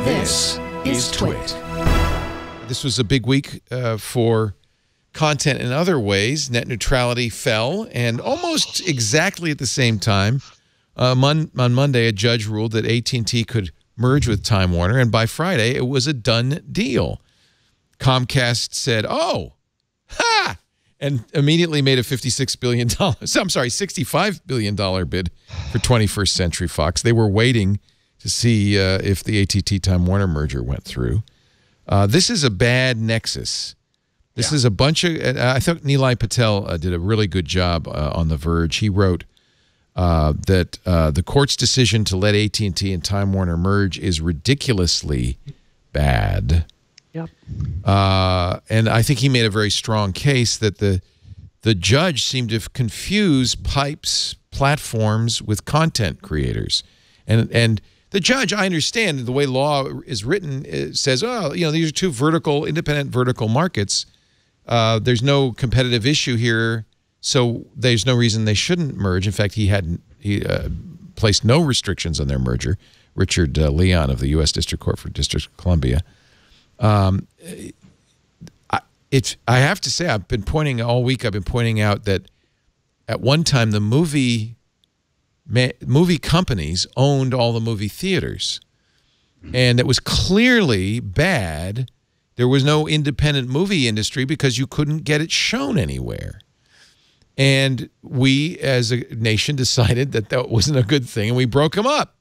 This is TWiT. This was a big week for content in other ways. Net neutrality fell, and almost exactly at the same time, on Monday, a judge ruled that AT&T could merge with Time Warner, and by Friday, it was a done deal. Comcast said, "Oh, ha!" and immediately made a $65 billion bid for 21st Century Fox. They were waiting to see if the AT&T Time Warner merger went through. This is a bad nexus. This is a bunch of, I thought Nilay Patel did a really good job on The Verge. He wrote that the court's decision to let AT&T and Time Warner merge is ridiculously bad. Yep. And I think he made a very strong case that the judge seemed to confuse pipes, platforms with content creators. And the judge, I understand the way law is written, it says, oh, you know, these are two independent vertical markets. There's no competitive issue here, so there's no reason they shouldn't merge. In fact, he placed no restrictions on their merger. Richard Leon of the U.S. District Court for District of Columbia. I have to say, I've been pointing all week. I've been pointing out that at one time the movie companies owned all the movie theaters, and it was clearly bad. There was no independent movie industry because you couldn't get it shown anywhere. And we, as a nation, decided that that wasn't a good thing, and we broke them up.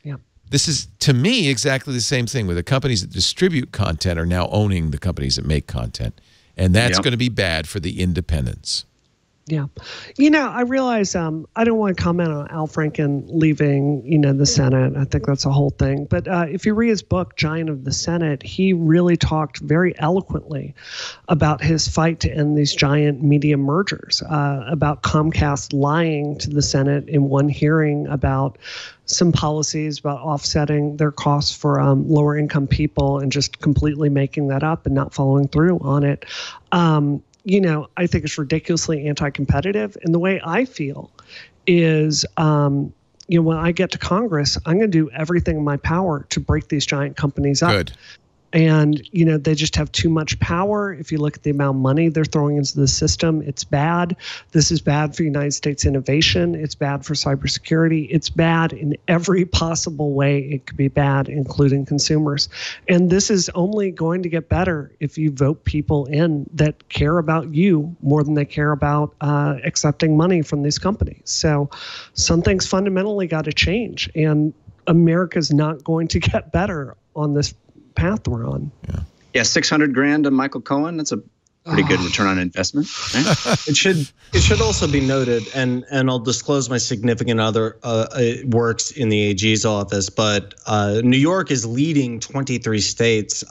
Yeah. This is, to me, exactly the same thing where the companies that distribute content are now owning the companies that make content. And that's going to be bad for the independents. Yeah. You know, I realize I don't want to comment on Al Franken leaving, the Senate. I think that's a whole thing. But if you read his book, Giant of the Senate, he really talked very eloquently about his fight to end these giant media mergers, about Comcast lying to the Senate in one hearing about some policies about offsetting their costs for lower income people and just completely making that up and not following through on it. I think it's ridiculously anti-competitive. And the way I feel is, when I get to Congress, I'm going to do everything in my power to break these giant companies up. Good. And, they just have too much power. If you look at the amount of money they're throwing into the system, it's bad. This is bad for United States innovation. It's bad for cybersecurity. It's bad in every possible way it could be bad, including consumers. And this is only going to get better if you vote people in that care about you more than they care about accepting money from these companies. So something's fundamentally got to change. And America's not going to get better on this path we're on. Yeah, $600,000 to Michael Cohen. That's a pretty good return on investment. Right? It should also be noted, and I'll disclose my significant other works in the AG's office, but New York is leading 23 states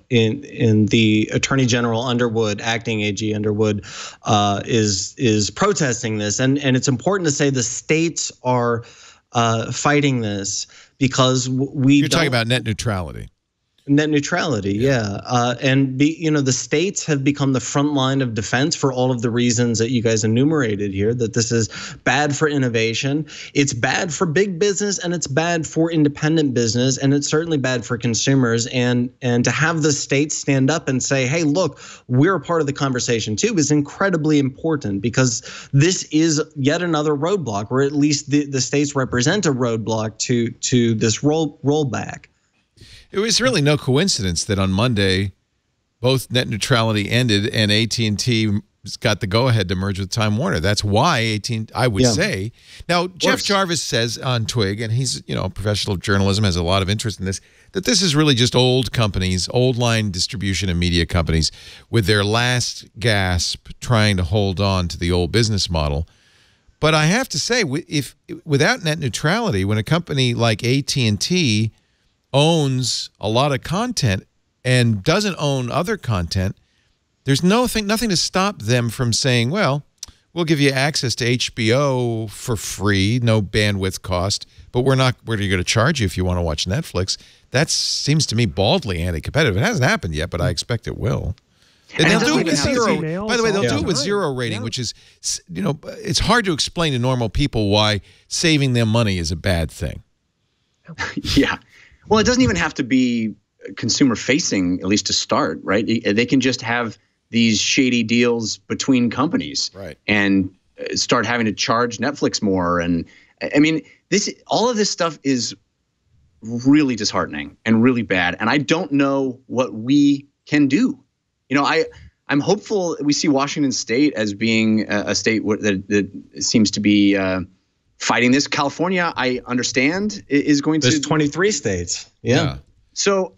in the Attorney General Underwood, acting AG Underwood, is protesting this, and it's important to say the states are fighting this because you're talking about net neutrality. Net neutrality, the states have become the front line of defense for all of the reasons that you guys enumerated here, that this is bad for innovation, it's bad for big business, and it's bad for independent business, and it's certainly bad for consumers. And to have the states stand up and say, hey, look, we're a part of the conversation too, is incredibly important, because this is yet another roadblock, or at least the states represent a roadblock to this rollback. It was really no coincidence that on Monday, both net neutrality ended and AT&T got the go-ahead to merge with Time Warner. That's why AT&T, I would say. Now, Jeff Jarvis says on Twig, and he's a professional journalism, has a lot of interest in this, that this is really just old companies, old line distribution and media companies with their last gasp trying to hold on to the old business model. But I have to say, without net neutrality, when a company like AT&T owns a lot of content and doesn't own other content, there's nothing to stop them from saying, well, we'll give you access to HBO for free, no bandwidth cost, but we're going to charge you if you want to watch Netflix. That seems to me baldly anti-competitive. It hasn't happened yet, but I expect it will. And they'll do it with zero. By the way, they'll do it with zero rating, which is, it's hard to explain to normal people why saving them money is a bad thing. Yeah. Well, it doesn't even have to be consumer facing, at least to start, right? They can just have these shady deals between companies, right, and start having to charge Netflix more. And I mean, all of this stuff is really disheartening and really bad. And I don't know what we can do. You know, I'm hopeful we see Washington State as being a state that seems to be fighting this. California, I understand, is going to. There's 23 states. Yeah. So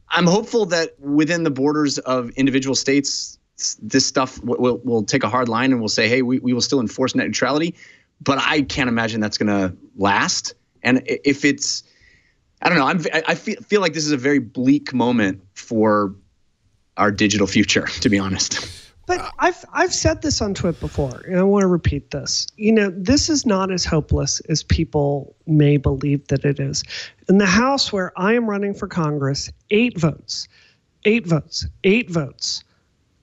I'm hopeful that within the borders of individual states, this stuff will take a hard line and we'll say, hey, we will still enforce net neutrality. But I can't imagine that's going to last. And if it's, I don't know, I feel like this is a very bleak moment for our digital future, to be honest. But I've said this on TWiT before, and I want to repeat this. You know, this is not as hopeless as people may believe that it is. In the House where I am running for Congress, 8 votes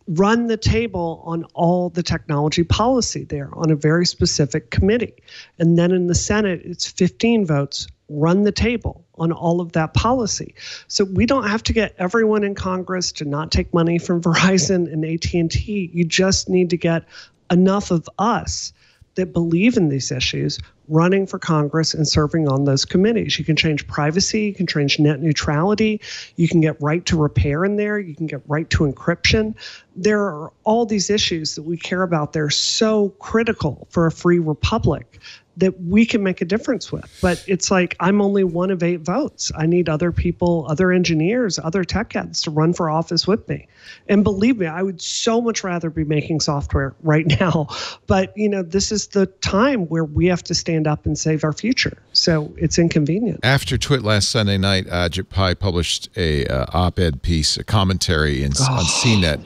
run the table on all the technology policy there on a very specific committee. And then in the Senate, it's 15 votes run the table on all of that policy. So we don't have to get everyone in Congress to not take money from Verizon and AT&T. You just need to get enough of us that believe in these issues running for Congress and serving on those committees. You can change privacy, you can change net neutrality, you can get right to repair in there, you can get right to encryption. There are all these issues that we care about. They're so critical for a free republic that we can make a difference with. But it's like, I'm only one of 8 votes. I need other people, other engineers, other tech heads to run for office with me. And believe me, I would so much rather be making software right now. But, you know, this is the time where we have to stand up and save our future. So it's inconvenient. After TWiT last Sunday night, Ajit Pai published a op-ed piece, a commentary on CNET,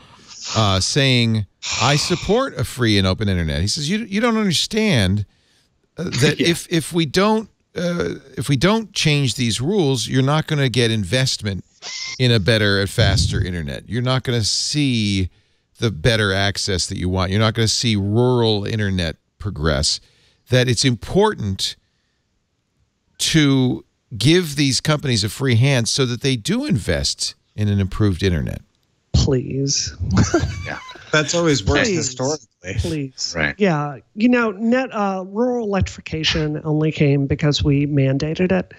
saying, I support a free and open internet. He says, you don't understand that if we don't change these rules, you're not going to get investment in a better and faster internet. You're not going to see the better access that you want. You're not going to see rural internet progress. That it's important to give these companies a free hand so that they do invest in an improved internet. Please. Yeah. That's always worked historically. Please. Right. Yeah. You know, rural electrification only came because we mandated it.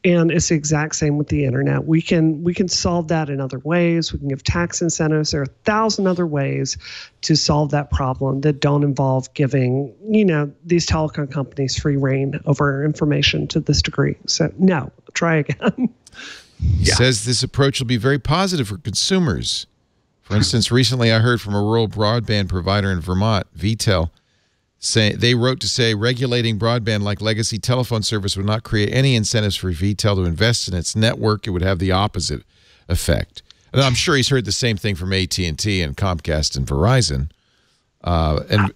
And it's the exact same with the internet. We can solve that in other ways. We can give tax incentives. There are 1,000 other ways to solve that problem that don't involve giving, you know, these telecom companies free reign over information to this degree. So no, try again. He says this approach will be very positive for consumers. For instance, recently I heard from a rural broadband provider in Vermont, VTEL, they wrote to say regulating broadband like legacy telephone service would not create any incentives for VTEL to invest in its network. It would have the opposite effect. And I'm sure he's heard the same thing from AT&T and Comcast and Verizon. And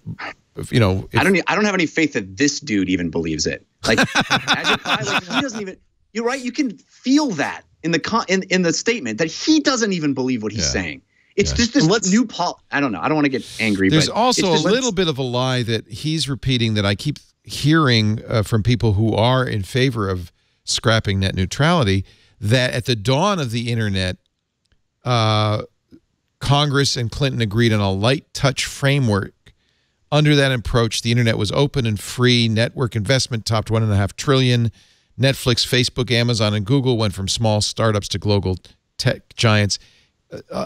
you know, I don't have any faith that this dude even believes it. Like, he doesn't even. You're right. You can feel that in the statement that he doesn't even believe what he's saying. It's just this new I don't know. I don't want to get angry. There's but also a little bit of a lie that he's repeating that I keep hearing from people who are in favor of scrapping net neutrality, that at the dawn of the internet, Congress and Clinton agreed on a light touch framework. Under that approach, the internet was open and free. Network investment topped $1.5 trillion. Netflix, Facebook, Amazon, and Google went from small startups to global tech giants.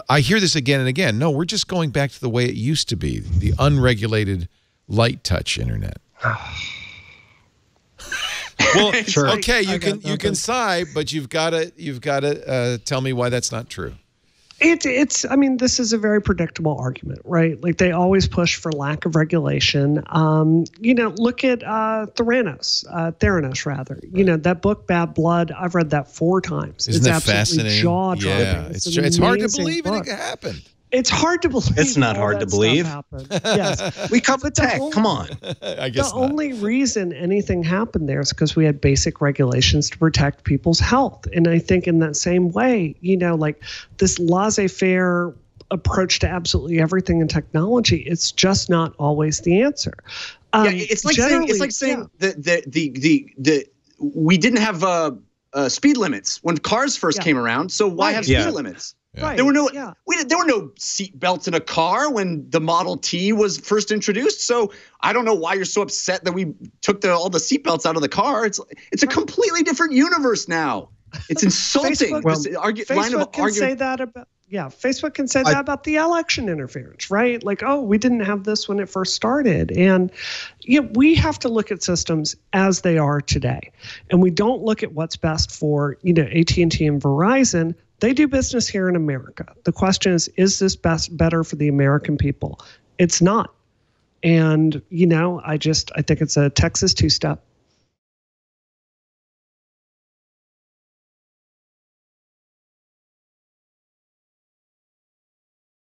I hear this again and again. No, we're just going back to the way it used to be, the unregulated light touch internet. Well, Sure. Okay, you can sigh, but you've got to tell me why that's not true. It's I mean, this is a very predictable argument, right? Like, they always push for lack of regulation. You know, look at Theranos rather. You know, that book Bad Blood, I've read that 4 times. Isn't that fascinating? Jaw-dropping. Yeah, it's hard to believe it happened. It's hard to believe. It's not hard to believe. Yes. We cover tech. Come on. I guess the only reason anything happened there is because we had basic regulations to protect people's health. And I think in that same way, you know, like this laissez-faire approach to absolutely everything in technology, it's just not always the answer. It's like saying that we didn't have speed limits when cars first came around. So why have speed limits? Right. There were no seat belts in a car when the Model T was first introduced. So I don't know why you're so upset that we took all the seat belts out of the car. It's a completely different universe now. It's insulting. Facebook can say that about Facebook can say that about the election interference, right? Like, oh, we didn't have this when it first started. And we have to look at systems as they are today. And we don't look at what's best for, AT&T and Verizon. They do business here in America. The question is this better for the American people? It's not. And, I think it's a Texas two-step.